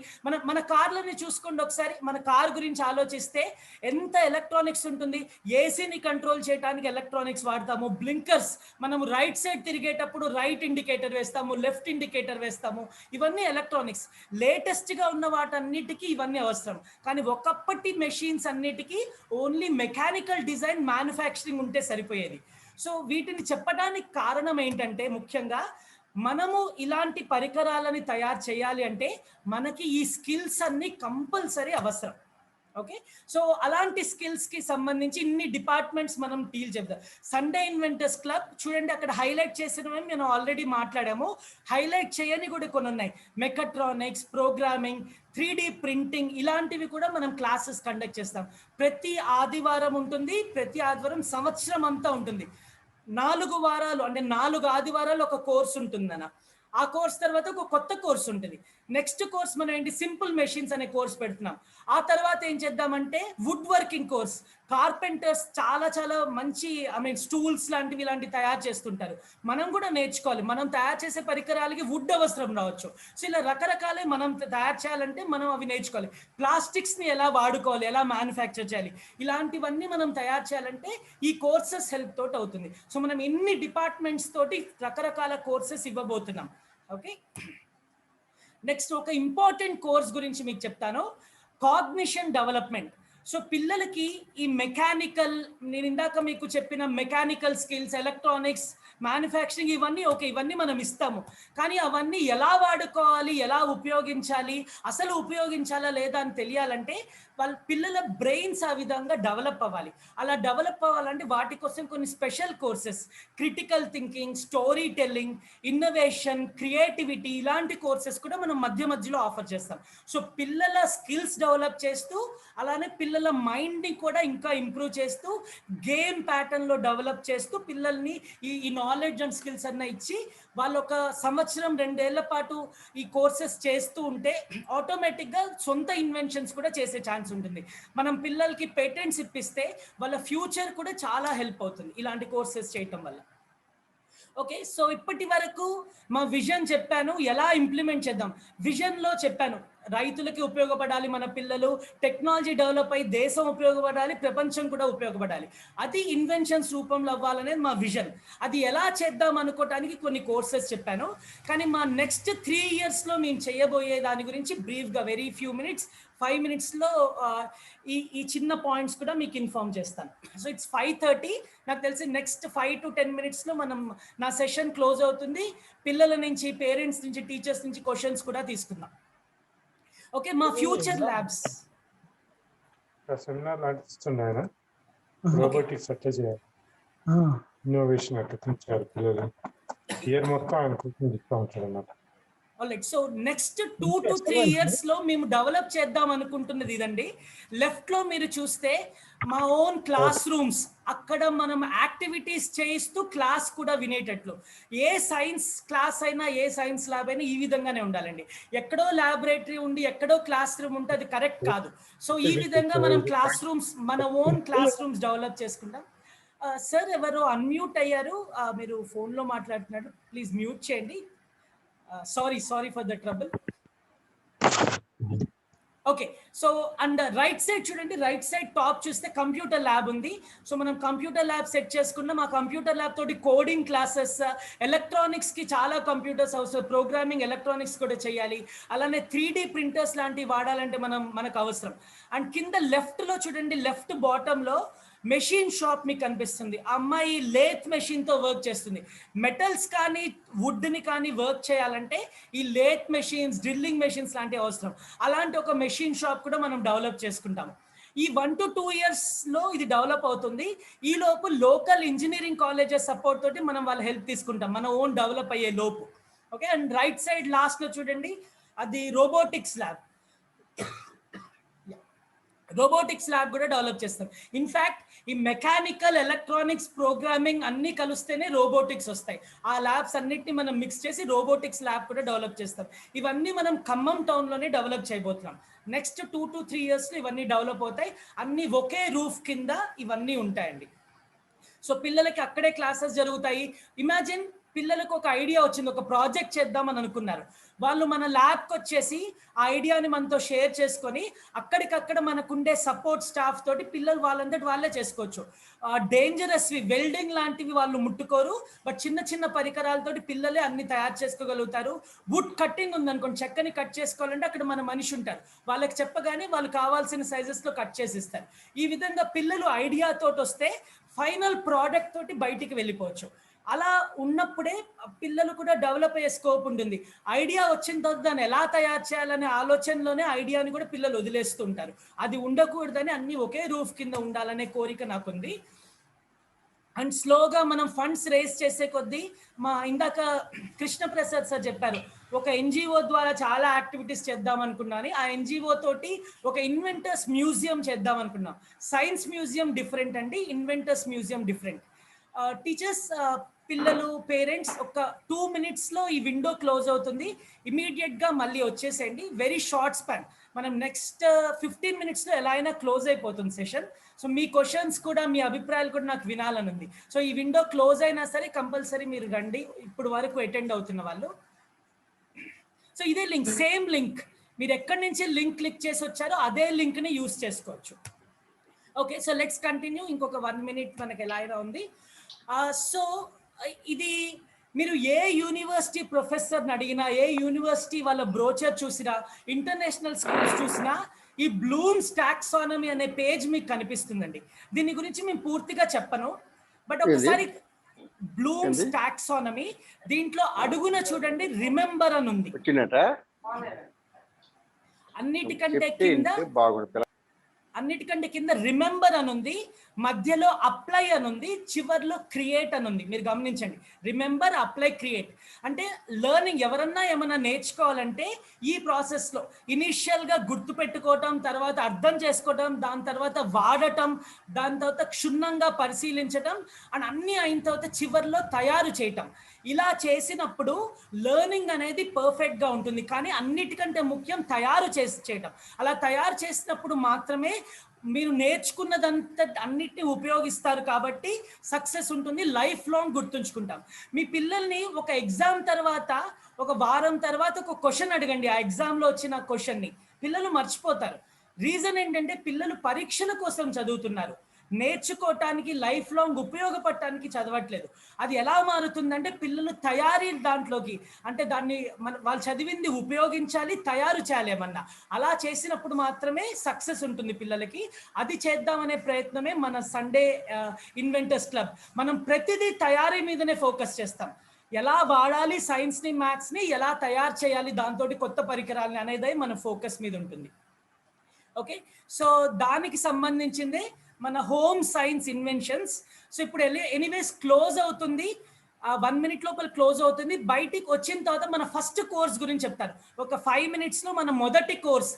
మన కార్లని చూసుకోండి ఒకసారి. మన కార్ గురించి ఆలోచిస్తే ఎంత ఎలక్ట్రానిక్స్ ఉంటుంది. ఏసీని కంట్రోల్ చేయడానికి ఎలక్ట్రానిక్స్ వాడతాము. బ్లింకర్స్, మనము రైట్ సైడ్ తిరిగేటప్పుడు రైట్ ఇండికేటర్ వేస్తాము, లెఫ్ట్ ఇండికేటర్ వేస్తాము. ఇవన్నీ ఎలక్ట్రానిక్స్. లేటెస్ట్గా ఉన్న వాటన్నిటికీ ఇవన్నీ అవసరం. కానీ ఒకప్పటి మెషిన్స్ అన్నిటికీ ఓన్లీ మెకానికల్ డిజైన్, మ్యానుఫ్యాక్చరింగ్ ఉంటే సరిపోయేది. సో వీటిని చెప్పడానికి కారణం ఏంటంటే, ముఖ్యంగా మనము ఇలాంటి పరికరాలని తయారు చేయాలి అంటే మనకి ఈ స్కిల్స్ అన్ని కంపల్సరీ అవసరం. ఓకే, సో అలాంటి స్కిల్స్కి సంబంధించి ఇన్ని డిపార్ట్మెంట్స్ మనం డీల్ చేద్దాం. సండే ఇన్వెంటర్స్ క్లబ్ చూడండి, అక్కడ హైలైట్ చేసినవి మేము ఆల్రెడీ మాట్లాడాము. హైలైట్ చేయని కూడా కొన్ని ఉన్నాయి. మెకట్రానిక్స్, ప్రోగ్రామింగ్, 3D ప్రింటింగ్, ఇలాంటివి కూడా మనం క్లాసెస్ కండక్ట్ చేస్తాం. ప్రతి ఆదివారం ఉంటుంది, ప్రతి ఆదివారం సంవత్సరం అంతా ఉంటుంది. 4 వారాలు అంటే 4 ఆదివారాలు ఒక కోర్స్ ఉంటుందన్న. ఆ కోర్స్ తర్వాత ఒక కొత్త కోర్స్ ఉంటుంది. నెక్స్ట్ కోర్స్ మనం ఏంటి, సింపుల్ మెషిన్స్ అనే కోర్స్ పెడుతున్నాం. ఆ తర్వాత ఏం చేద్దామంటే వుడ్ వర్కింగ్ కోర్స్. కార్పెంటర్స్ చాలా చాలా మంచి స్టూల్స్ లాంటివి ఇలాంటివి తయారు చేస్తుంటారు. మనం కూడా నేర్చుకోవాలి. మనం తయారు చేసే పరికరాలకి వుడ్ అవసరం రావచ్చు. సో ఇలా రకరకాలే మనం తయారు చేయాలంటే మనం అవి నేర్చుకోవాలి. ప్లాస్టిక్స్ని ఎలా వాడుకోవాలి, ఎలా మ్యానుఫ్యాక్చర్ చేయాలి, ఇలాంటివన్నీ మనం తయారు చేయాలంటే ఈ కోర్సెస్ హెల్ప్ తోటి అవుతుంది. సో మనం ఇన్ని డిపార్ట్మెంట్స్ తోటి రకరకాల కోర్సెస్ ఇవ్వబోతున్నాం. ఓకే, నెక్స్ట్ ఒక ఇంపార్టెంట్ కోర్స్ గురించి మీకు చెప్తాను, కాగ్నిషన్ డెవలప్మెంట్. సో పిల్లలకి ఈ మెకానికల్, నేను ఇందాక మీకు చెప్పిన మెకానికల్ స్కిల్స్, ఎలక్ట్రానిక్స్, మ్యానుఫ్యాక్చరింగ్, ఇవన్నీ మనం ఇస్తాము. కానీ అవన్నీ ఎలా వాడుకోవాలి, ఎలా ఉపయోగించాలి, అసలు ఉపయోగించాలా లేదా అని తెలియాలంటే వాళ్ళ పిల్లల బ్రెయిన్స్ ఆ విధంగా డెవలప్ అవ్వాలి. అలా డెవలప్ అవ్వాలంటే వాటి కోసం కొన్ని special courses, critical thinking, story telling, innovation, creativity ఇలాంటి కోర్సెస్ కూడా మనం మధ్య మధ్యలో ఆఫర్ చేస్తాం. సో పిల్లల స్కిల్స్ డెవలప్ చేస్తూ అలానే పిల్లల మైండ్ని కూడా ఇంకా ఇంప్రూవ్ చేస్తూ గేమ్ ప్యాటర్న్లో డెవలప్ చేస్తూ పిల్లల్ని ఈ నాలెడ్జ్ అండ్ స్కిల్స్ అన్న ఇచ్చి వాళ్ళు ఒక సంవత్సరం 2 ఏళ్ల పాటు ఈ కోర్సెస్ చేస్తూ ఉంటే ఆటోమేటిక్గా సొంత ఇన్వెన్షన్స్ కూడా చేసే ఛాన్స్ ఉంటుంది. మనం పిల్లలకి పేటెంట్స్ ఇప్పిస్తే వాళ్ళ ఫ్యూచర్ కూడా చాలా హెల్ప్ అవుతుంది ఇలాంటి కోర్సెస్ చేయటం వల్ల. ఓకే, సో ఇప్పటి వరకు మా విజన్ చెప్పాను, ఎలా ఇంప్లిమెంట్ చేద్దాం. విజన్లో చెప్పాను రైతులకి ఉపయోగపడాలి మన పిల్లలు, టెక్నాలజీ డెవలప్ అయ్యి దేశం ఉపయోగపడాలి, ప్రపంచం కూడా ఉపయోగపడాలి. అది ఇన్వెన్షన్స్ రూపంలో అవ్వాలనేది మా విజన్. అది ఎలా చేద్దాం అనుకోవటానికి కొన్ని కోర్సెస్ చెప్పాను. కానీ మా నెక్స్ట్ 3 yearsలో మేము చేయబోయే దాని గురించి బ్రీఫ్గా వెరీ ఫ్యూ మినిట్స్ 5 minutesలో ఈ చిన్న పాయింట్స్ కూడా మీకు ఇన్ఫార్మ్ చేస్తాను. So it's 5:30. నాకు తెలిసి నెక్స్ట్ 5 to 10 minutesలో మనం నా సెషన్ క్లోజ్ అవుతుంది. పిల్లల నుంచి, పేరెంట్స్ నుంచి, టీచర్స్ నుంచి క్వశ్చన్స్ కూడా తీసుకుందాం. ఓకే, మా ఫ్యూచర్ ల్యాబ్స్ సెమినార్ నడుస్తున్నాయన రోబోటిక్స్ అట్లా చేయాలి, ఇన్నోవేషన్ అట్లా పెంచాలి పిల్లలు. ఇయర్ మొత్తం ఆయన కూర్చొని చెప్తా ఉంటాడు అన్నమాట. ఆల్రైట్, సో నెక్స్ట్ 2 to 3 yearsలో మేము డెవలప్ చేద్దాం అనుకుంటున్నది ఇదండి. లెఫ్ట్లో మీరు చూస్తే మా ఓన్ క్లాస్ రూమ్స్, అక్కడ మనం యాక్టివిటీస్ చేయిస్తూ క్లాస్ కూడా వినేటట్లు. ఏ సైన్స్ క్లాస్ అయినా, ఏ సైన్స్ ల్యాబ్ అయినా ఈ విధంగానే ఉండాలండి. ఎక్కడో ల్యాబొరేటరీ ఉండి ఎక్కడో క్లాస్ రూమ్ ఉంటే అది కరెక్ట్ కాదు. సో ఈ విధంగా మనం క్లాస్ రూమ్స్, మన ఓన్ క్లాస్ రూమ్స్ డెవలప్ చేసుకుంటాం. సార్ ఎవరో అన్మ్యూట్ అయ్యారు, మీరు ఫోన్లో మాట్లాడుతున్నారు, ప్లీజ్ మ్యూట్ చేయండి. Sorry for the trouble. Okay, so and right side చూడండి, రైట్ సైడ్ టాప్ చూస్తే కంప్యూటర్ ల్యాబ్ ఉంది. సో మనం కంప్యూటర్ ల్యాబ్ సెట్ చేసుకున్నాం. ఆ కంప్యూటర్ ల్యాబ్ తోటి కోడింగ్ క్లాసెస్, ఎలక్ట్రానిక్స్కి చాలా కంప్యూటర్స్ అవసరం, ప్రోగ్రామింగ్, ఎలక్ట్రానిక్స్ కూడా చేయాలి. అలానే 3D ప్రింటర్స్ లాంటివి వాడాలంటే మనకు అవసరం. అండ్ కింద లెఫ్ట్లో చూడండి, లెఫ్ట్ బాటంలో మెషిన్ షాప్ మీకు కనిపిస్తుంది. ఆ అమ్మాయి లేత్ మెషిన్తో వర్క్ చేస్తుంది. మెటల్స్ కానీ వుడ్ని కానీ వర్క్ చేయాలంటే ఈ లేత్ మెషిన్స్, డ్రిల్లింగ్ మెషిన్స్ లాంటివి అవసరం. అలాంటి ఒక మెషిన్ షాప్ కూడా మనం డెవలప్ చేసుకుంటాము. ఈ 1 to 2 yearsలో ఇది డెవలప్ అవుతుంది. ఈ లోపు లోకల్ ఇంజనీరింగ్ కాలేజెస్ సపోర్ట్ తోటి మనం వాళ్ళ హెల్ప్ తీసుకుంటాం, మన ఓన్ డెవలప్ అయ్యే లోపు. ఓకే, అండ్ రైట్ సైడ్ లాస్ట్లో చూడండి, అది రోబోటిక్స్ ల్యాబ్. రోబోటిక్స్ ల్యాబ్ కూడా డెవలప్ చేస్తాం. ఇన్ఫ్యాక్ట్ ఈ మెకానికల్, ఎలక్ట్రానిక్స్, ప్రోగ్రామింగ్ అన్నీ కలిస్తేనే రోబోటిక్స్ వస్తాయి. ఆ ల్యాబ్స్ అన్నిటిని మనం మిక్స్ చేసి రోబోటిక్స్ ల్యాబ్ కూడా డెవలప్ చేస్తాం. ఇవన్నీ మనం ఖమ్మం టౌన్లోనే డెవలప్ చేయబోతున్నాం. నెక్స్ట్ 2 to 3 yearsలో ఇవన్నీ డెవలప్ అవుతాయి. అన్నీ ఒకే రూఫ్ కింద ఇవన్నీ ఉంటాయండి. సో పిల్లలకి అక్కడే క్లాసెస్ జరుగుతాయి. ఇమాజిన్ పిల్లలకు ఒక ఐడియా వచ్చింది, ఒక ప్రాజెక్ట్ చేద్దామని అనుకున్నారు. వాళ్ళు మన ల్యాబ్కి వచ్చేసి ఆ ఐడియాని మనతో షేర్ చేసుకొని అక్కడికక్కడ మనకుండే సపోర్ట్ స్టాఫ్ తోటి పిల్లలు వాళ్ళంతటి వాళ్ళే చేసుకోవచ్చు. డేంజరస్వి, వెల్డింగ్ లాంటివి వాళ్ళు ముట్టుకోరు, బట్ చిన్న చిన్న పరికరాలతోటి పిల్లలే అన్ని తయారు చేసుకోగలుగుతారు. వుడ్ కట్టింగ్ ఉందనుకోండి, చెక్కని కట్ చేసుకోవాలంటే అక్కడ మన మనిషి ఉంటారు, వాళ్ళకి చెప్పగానే వాళ్ళు కావాల్సిన సైజెస్లో కట్ చేసి ఇస్తారు. ఈ విధంగా పిల్లలు ఐడియాతోటి వస్తే ఫైనల్ ప్రోడక్ట్ తోటి బయటికి వెళ్ళిపోవచ్చు. అలా ఉన్నప్పుడే పిల్లలు కూడా డెవలప్ అయ్యే స్కోప్ ఉంటుంది. ఐడియా వచ్చిన తర్వాత దాన్ని ఎలా తయారు చేయాలనే ఆలోచనలోనే ఐడియాని కూడా పిల్లలు వదిలేస్తుంటారు. అది ఉండకూడదని అన్ని ఒకే రూఫ్ కింద ఉండాలనే కోరిక నాకుంది. అండ్ స్లోగా మనం ఫండ్స్ రేస్ చేసే కొద్దీ, మా ఇందాక కృష్ణప్రసాద్ సార్ చెప్పారు, ఒక ఎన్జిఓ ద్వారా చాలా యాక్టివిటీస్ చేద్దాం అనుకున్నాను. ఆ ఎన్జిఓ తోటి ఒక ఇన్వెంటర్స్ మ్యూజియం చేద్దాం అనుకున్నాం. సైన్స్ మ్యూజియం డిఫరెంట్ అండి, ఇన్వెంటర్స్ మ్యూజియం డిఫరెంట్. టీచర్స్, పిల్లలు, పేరెంట్స్ ఒక 2 minutesలో ఈ విండో క్లోజ్ అవుతుంది. ఇమీడియట్గా మళ్ళీ వచ్చేసేయండి. వెరీ షార్ట్ స్పాన్, మనం నెక్స్ట్ 15 minutesలో ఎలా అయినా క్లోజ్ అయిపోతుంది సెషన్. సో మీ క్వశ్చన్స్ కూడా, మీ అభిప్రాయాలు కూడా నాకు వినాలని ఉంది. సో ఈ విండో క్లోజ్ అయినా సరే కంపల్సరీ మీరు రండి, ఇప్పుడు వరకు అటెండ్ అవుతున్న వాళ్ళు. సో ఇదే లింక్, సేమ్ లింక్, మీరు ఎక్కడి నుంచి లింక్ క్లిక్ చేసి వచ్చారో అదే లింక్ని యూస్ చేసుకోవచ్చు. Okay, so let's continue. ఇంకొక 1 minute మనకి ఎలా అయినా ఉంది. సో ఇది మీరు ఏ యూనివర్సిటీ ప్రొఫెసర్ని అడిగినా, ఏ యూనివర్సిటీ వాళ్ళ బ్రోచర్ చూసినా, ఇంటర్నేషనల్ స్కూల్స్ చూసినా ఈ బ్లూమ్స్ టాక్సానమీ అనే పేజ్ మీకు కనిపిస్తుందండి. దీని గురించి మేము పూర్తిగా చెప్పను, బట్ ఒకసారి బ్లూమ్స్ టాక్సానమీ, దీంట్లో అడుగున చూడండి రిమెంబర్ అని ఉంది. అన్నిటికంటే కింద అన్నిటికంటే కింద రిమెంబర్ అని ఉంది, మధ్యలో అప్లై అని ఉంది, చివర్లో క్రియేట్ అని ఉంది. మీరు గమనించండి, రిమెంబర్, అప్లై, క్రియేట్. అంటే లెర్నింగ్ ఎవరన్నా ఏమన్నా నేర్చుకోవాలంటే ఈ ప్రాసెస్లో ఇనీషియల్గా గుర్తుపెట్టుకోవటం, తర్వాత అర్థం చేసుకోవటం, దాని తర్వాత వాడటం, దాని తర్వాత క్షుణ్ణంగా పరిశీలించటం అండ్ అన్నీ అయిన తర్వాత చివర్లో తయారు చేయటం. ఇలా చేసినప్పుడు లెర్నింగ్ అనేది పర్ఫెక్ట్గా ఉంటుంది. కానీ అన్నిటికంటే ముఖ్యం తయారు చేయటం. అలా తయారు చేసినప్పుడు మాత్రమే మీరు నేర్చుకున్నదంతా అన్నిటిని ఉపయోగిస్తారు, కాబట్టి సక్సెస్ ఉంటుంది, లైఫ్ లాంగ్ గుర్తుంచుకుంటాం. మీ పిల్లల్ని ఒక ఎగ్జామ్ తర్వాత, ఒక వారం తర్వాత ఒక క్వశ్చన్ అడగండి, ఆ ఎగ్జామ్లో వచ్చిన క్వశ్చన్ని, పిల్లలు మర్చిపోతారు. రీజన్ ఏంటంటే పిల్లలు పరీక్షల కోసం చదువుతున్నారు, నేర్చుకోవటానికి లైఫ్ లాంగ్ ఉపయోగపడటానికి చదవట్లేదు. అది ఎలా మారుతుందంటే పిల్లలు తయారీ దాంట్లోకి, అంటే దాన్ని వాళ్ళు చదివింది ఉపయోగించాలి, తయారు చేయాలి ఏమన్నా. అలా చేసినప్పుడు మాత్రమే సక్సెస్ ఉంటుంది పిల్లలకి. అది చేద్దామనే ప్రయత్నమే మన సండే ఇన్వెంటర్స్ క్లబ్. మనం ప్రతిదీ తయారీ మీదనే ఫోకస్ చేస్తాం. ఎలా వాడాలి సైన్స్ని, మ్యాథ్స్ని, ఎలా తయారు చేయాలి దాంతో కొత్త పరికరాలని అనేది మన ఫోకస్ మీద ఉంటుంది. ఓకే, సో దానికి సంబంధించిందే మన హోమ్ సైన్స్ ఇన్వెన్షన్స్. సో ఇప్పుడు ఎనీవేస్ క్లోజ్ అవుతుంది, 1 minute లోపల క్లోజ్ అవుతుంది. బయటికి వచ్చిన తర్వాత మన ఫస్ట్ కోర్స్ గురించి చెప్తారు. ఒక 5 minutesలో మన మొదటి కోర్స్